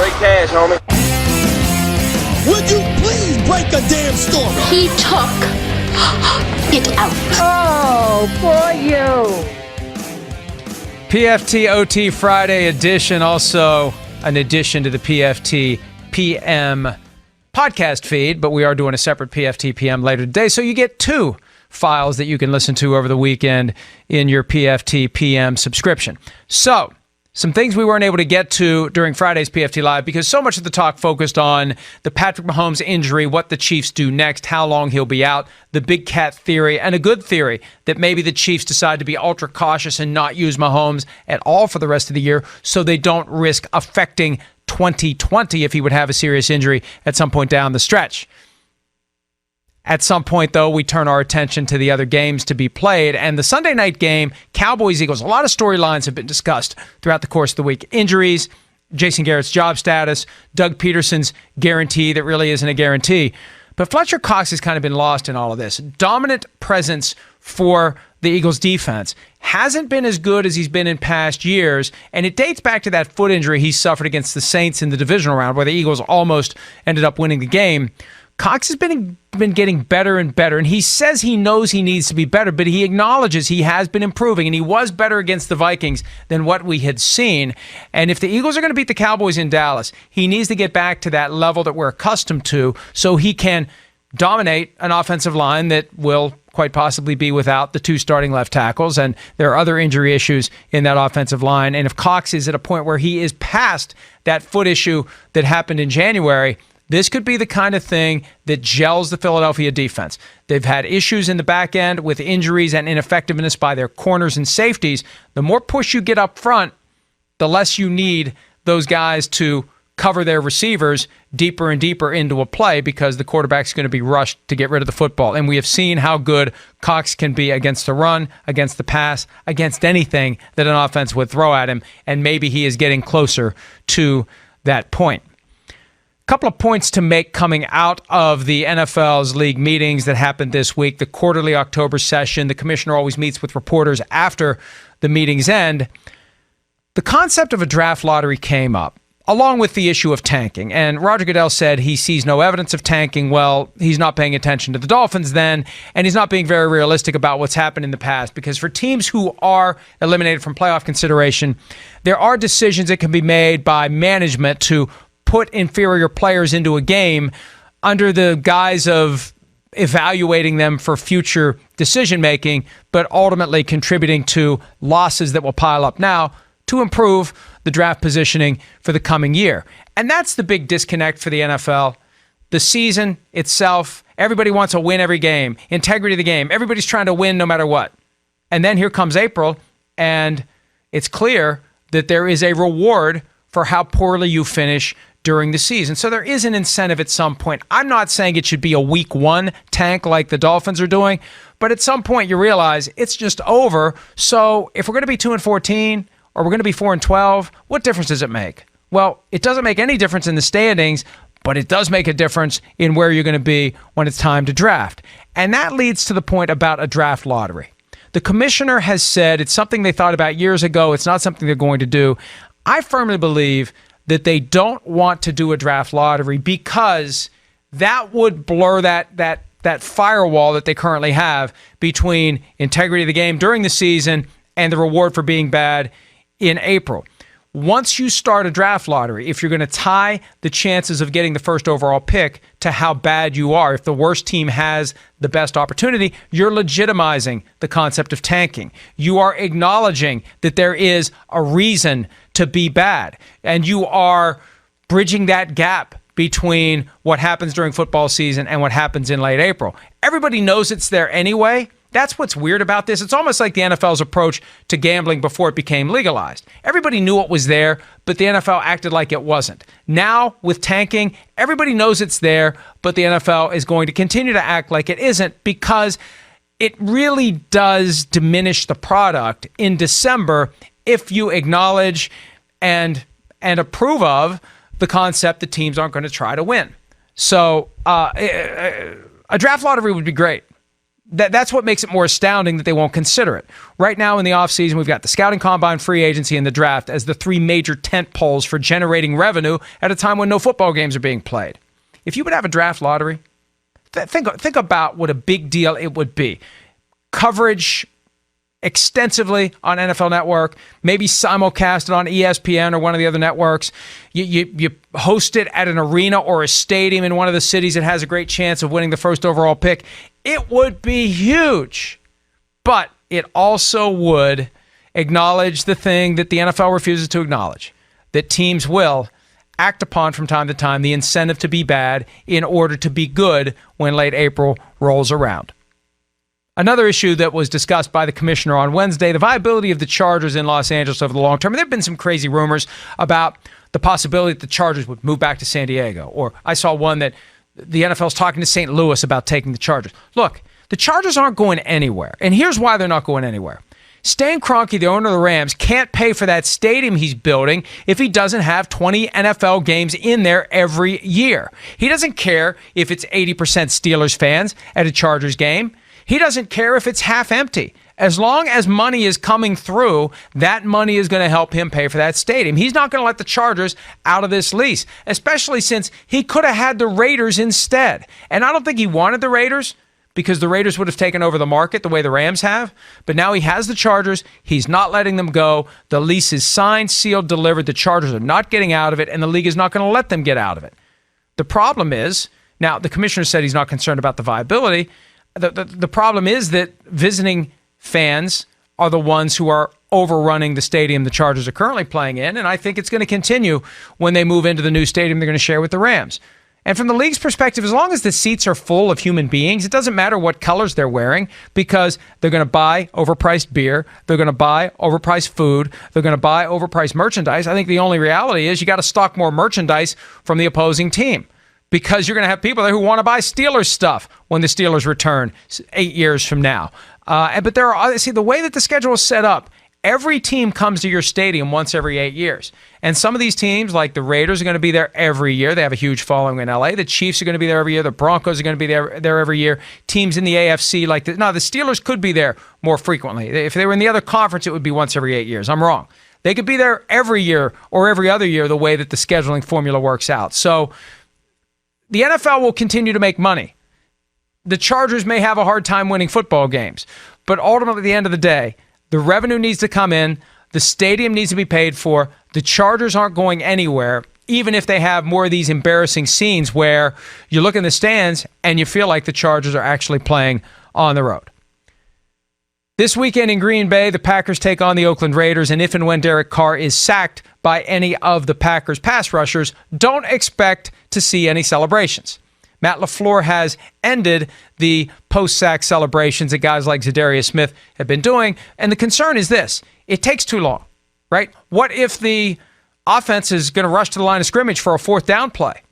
Straight cash, homie. Would you please break a damn story? He took it out. Oh, for you. PFT OT Friday edition, also an addition to the PFT PM podcast feed, but we are doing a separate PFT PM later today, so you get two files that you can listen to over the weekend in your PFT PM subscription. So, some things we weren't able to get to during Friday's PFT Live because so much of the talk focused on the Patrick Mahomes injury, what the Chiefs do next, how long he'll be out, the big cat theory, and a good theory that maybe the Chiefs decide to be ultra cautious and not use Mahomes at all for the rest of the year so they don't risk affecting 2020 if he would have a serious injury at some point down the stretch. At some point, though, we turn our attention to the other games to be played. And the Sunday night game, Cowboys-Eagles, a lot of storylines have been discussed throughout the course of the week. Injuries, Jason Garrett's job status, Doug Peterson's guarantee that really isn't a guarantee. But Fletcher Cox has kind of been lost in all of this. Dominant presence for the Eagles defense. Hasn't been as good as he's been in past years. And it dates back to that foot injury he suffered against the Saints in the divisional round where the Eagles almost ended up winning the game. Cox has been getting better and better, and he says he knows he needs to be better, but he acknowledges he has been improving, and he was better against the Vikings than what we had seen. And if the Eagles are going to beat the Cowboys in Dallas, he needs to get back to that level that we're accustomed to so he can dominate an offensive line that will quite possibly be without the two starting left tackles, and there are other injury issues in that offensive line. And if Cox is at a point where he is past that foot issue that happened in January, this could be the kind of thing that gels the Philadelphia defense. They've had issues in the back end with injuries and ineffectiveness by their corners and safeties. The more push you get up front, the less you need those guys to cover their receivers deeper and deeper into a play because the quarterback's going to be rushed to get rid of the football. And we have seen how good Cox can be against the run, against the pass, against anything that an offense would throw at him. And maybe he is getting closer to that point. Couple of points to make coming out of the NFL's league meetings that happened this week. The quarterly October session, the commissioner always meets with reporters after the meetings end. The concept of a draft lottery came up, along with the issue of tanking. And Roger Goodell said he sees no evidence of tanking. Well, he's not paying attention to the Dolphins then, and he's not being very realistic about what's happened in the past. Because for teams who are eliminated from playoff consideration, there are decisions that can be made by management to put inferior players into a game under the guise of evaluating them for future decision-making, but ultimately contributing to losses that will pile up now to improve the draft positioning for the coming year. And that's the big disconnect for the NFL. The season itself, everybody wants to win every game. Integrity of the game. Everybody's trying to win no matter what. And then here comes April, and it's clear that there is a reward for how poorly you finish during the season. So there is an incentive at some point. I'm not saying it should be a week one tank like the Dolphins are doing, but at some point you realize it's just over. So if we're going to be 2-14 or we're going to be 4-12, what difference does it make? Well, it doesn't make any difference in the standings, but it does make a difference in where you're going to be when it's time to draft. And that leads to the point about a draft lottery. The commissioner has said it's something they thought about years ago. It's not something they're going to do. I firmly believe that they don't want to do a draft lottery because that would blur that firewall that they currently have between integrity of the game during the season and the reward for being bad in April. Once you start a draft lottery, if you're going to tie the chances of getting the first overall pick to how bad you are, if the worst team has the best opportunity, you're legitimizing the concept of tanking. You are acknowledging that there is a reason to be bad, and you are bridging that gap between what happens during football season and what happens in late April. Everybody knows it's there anyway. That's what's weird about this. It's almost like the NFL's approach to gambling before it became legalized. Everybody knew it was there, but the NFL acted like it wasn't. Now, with tanking, everybody knows it's there, but the NFL is going to continue to act like it isn't because it really does diminish the product in December if you acknowledge and approve of the concept that teams aren't going to try to win. So a draft lottery would be great. That's what makes it more astounding that they won't consider it. Right now in the offseason, we've got the scouting combine, free agency, and the draft as the three major tent poles for generating revenue at a time when no football games are being played. If you would have a draft lottery, think about what a big deal it would be. Coverage extensively on NFL Network, maybe simulcasted on ESPN or one of the other networks. You host it at an arena or a stadium in one of the cities that has a great chance of winning the first overall pick. It would be huge, but it also would acknowledge the thing that the NFL refuses to acknowledge, that teams will act upon from time to time the incentive to be bad in order to be good when late April rolls around. Another issue that was discussed by the commissioner on Wednesday, the viability of the Chargers in Los Angeles over the long term. There have been some crazy rumors about the possibility that the Chargers would move back to San Diego. Or I saw one that the NFL is talking to St. Louis about taking the Chargers. Look, the Chargers aren't going anywhere. And here's why they're not going anywhere. Stan Kroenke, the owner of the Rams, can't pay for that stadium he's building if he doesn't have 20 NFL games in there every year. He doesn't care if it's 80% Steelers fans at a Chargers game. He doesn't care if it's half empty. As long as money is coming through, that money is going to help him pay for that stadium. He's not going to let the Chargers out of this lease, especially since he could have had the Raiders instead. And I don't think he wanted the Raiders because the Raiders would have taken over the market the way the Rams have. But now he has the Chargers. He's not letting them go. The lease is signed, sealed, delivered. The Chargers are not getting out of it, and the league is not going to let them get out of it. The problem is, now the commissioner said he's not concerned about the viability. The problem is that visiting fans are the ones who are overrunning the stadium the Chargers are currently playing in, and I think it's going to continue when they move into the new stadium they're going to share with the Rams. And from the league's perspective, as long as the seats are full of human beings, it doesn't matter what colors they're wearing because they're going to buy overpriced beer, they're going to buy overpriced food, they're going to buy overpriced merchandise. I think the only reality is you got to stock more merchandise from the opposing team, because you're going to have people there who want to buy Steelers stuff when the Steelers return 8 years from now. But there are, see, the way that the schedule is set up, every team comes to your stadium once every 8 years. And some of these teams, like the Raiders, are going to be there every year. They have a huge following in LA. The Chiefs are going to be there every year. The Broncos are going to be there every year. Teams in the AFC, the Steelers could be there more frequently. If they were in the other conference, it would be once every 8 years. I'm wrong. They could be there every year or every other year the way that the scheduling formula works out. So the NFL will continue to make money. The Chargers may have a hard time winning football games, but ultimately at the end of the day, the revenue needs to come in, the stadium needs to be paid for, the Chargers aren't going anywhere, even if they have more of these embarrassing scenes where you look in the stands and you feel like the Chargers are actually playing on the road. This weekend in Green Bay, the Packers take on the Oakland Raiders, and if and when Derek Carr is sacked by any of the Packers' pass rushers, don't expect to see any celebrations. Matt LaFleur has ended the post-sack celebrations that guys like Zadarius Smith have been doing, and the concern is this. It takes too long, right? What if the offense is going to rush to the line of scrimmage for a fourth down play?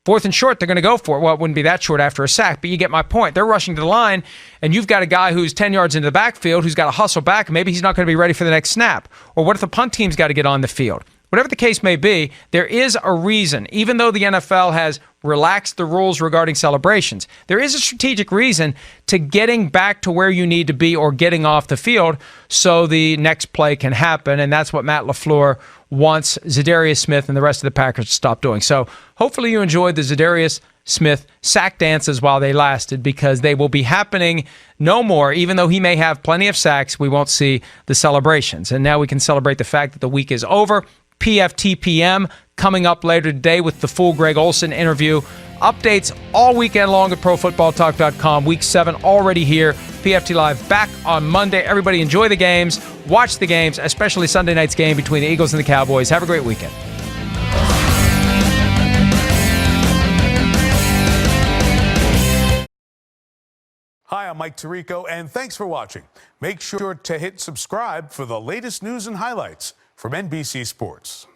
Fourth and short, they're going to go for it. Well, it wouldn't be that short after a sack, but you get my point. They're rushing to the line, and you've got a guy who's 10 yards into the backfield who's got to hustle back, and maybe he's not going to be ready for the next snap. Or what if the punt team's got to get on the field? Whatever the case may be, there is a reason, even though the NFL has relaxed the rules regarding celebrations, there is a strategic reason to getting back to where you need to be or getting off the field so the next play can happen, and that's what Matt LaFleur wants Zadarius Smith and the rest of the Packers to stop doing. So hopefully you enjoyed the Zadarius Smith sack dances while they lasted, because they will be happening no more. Even though he may have plenty of sacks, we won't see the celebrations. And now we can celebrate the fact that the week is over. PFT PM coming up later today with the full Greg Olsen interview. Updates all weekend long at ProFootballTalk.com. Week 7 already here. PFT Live back on Monday. Everybody enjoy the games. Watch the games, especially Sunday night's game between the Eagles and the Cowboys. Have a great weekend. Hi, I'm Mike Tirico, and thanks for watching. Make sure to hit subscribe for the latest news and highlights from NBC Sports.